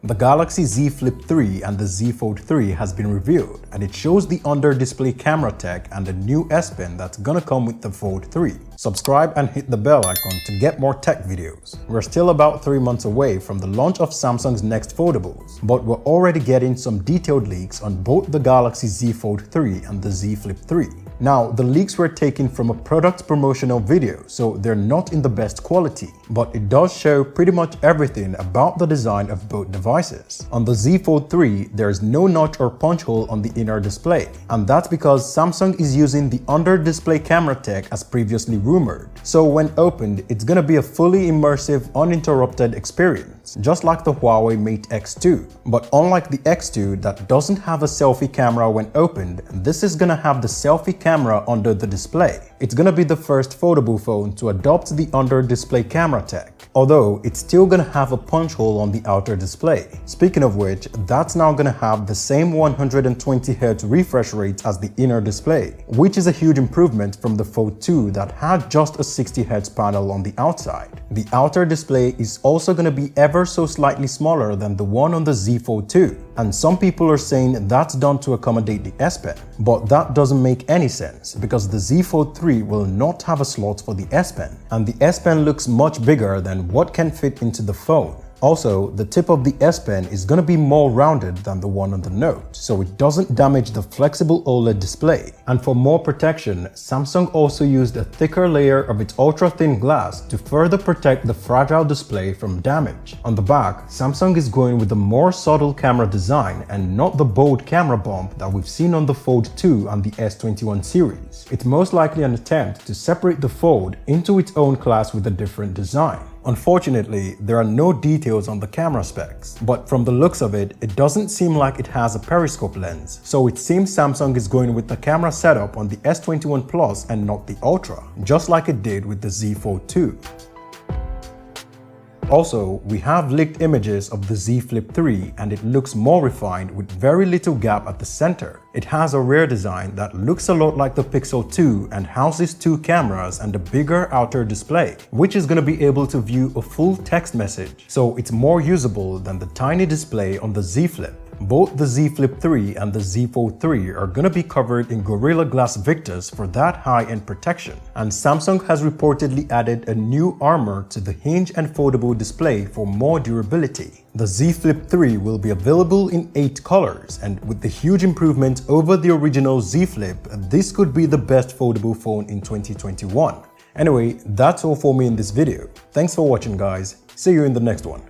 The Galaxy Z Flip 3 and the Z Fold 3 has been revealed, and it shows the under-display camera tech and the new S Pen that's gonna come with the Fold 3. Subscribe and hit the bell icon to get more tech videos. We're still about 3 months away from the launch of Samsung's next foldables, but we're already getting some detailed leaks on both the Galaxy Z Fold 3 and the Z Flip 3. Now, the leaks were taken from a product promotional video, so they're not in the best quality, but it does show pretty much everything about the design of both devices. On the Z Fold 3, there's no notch or punch hole on the inner display, and that's because Samsung is using the under-display camera tech as previously rumored. So when opened, it's gonna be a fully immersive, uninterrupted experience, just like the Huawei Mate X2. But unlike the X2 that doesn't have a selfie camera when opened, this is gonna have the selfie camera under the display. It's gonna be the first foldable phone to adopt the under-display camera tech, although it's still gonna have a punch hole on the outer display. Speaking of which, that's now gonna have the same 120Hz refresh rate as the inner display, which is a huge improvement from the Fold 2 that had just a 60Hz panel on the outside. The outer display is also gonna be ever so slightly smaller than the one on the Z Fold 2, and some people are saying that's done to accommodate the S Pen, but that doesn't make any sense because the Z Fold 3 will not have a slot for the S Pen, and the S Pen looks much bigger than what can fit into the phone. Also, the tip of the S Pen is going to be more rounded than the one on the Note, so it doesn't damage the flexible OLED display. And for more protection, Samsung also used a thicker layer of its ultra-thin glass to further protect the fragile display from damage. On the back, Samsung is going with a more subtle camera design and not the bold camera bump that we've seen on the Fold 2 and the S21 series. It's most likely an attempt to separate the Fold into its own class with a different design. Unfortunately, there are no details on the camera specs, but from the looks of it, it doesn't seem like it has a periscope lens, so it seems Samsung is going with the camera setup on the S21 Plus and not the Ultra, just like it did with the Z Fold 2. Also, we have leaked images of the Z Flip 3 and it looks more refined with very little gap at the center. It has a rear design that looks a lot like the Pixel 2 and houses 2 cameras and a bigger outer display, which is going to be able to view a full text message, so it's more usable than the tiny display on the Z Flip. Both the Z Flip 3 and the Z Fold 3 are going to be covered in Gorilla Glass Victus for that high-end protection, and Samsung has reportedly added a new armor to the hinge and foldable display for more durability. The Z Flip 3 will be available in 8 colors, and with the huge improvement over the original Z Flip, this could be the best foldable phone in 2021. Anyway, that's all for me in this video. Thanks for watching, guys. See you in the next one.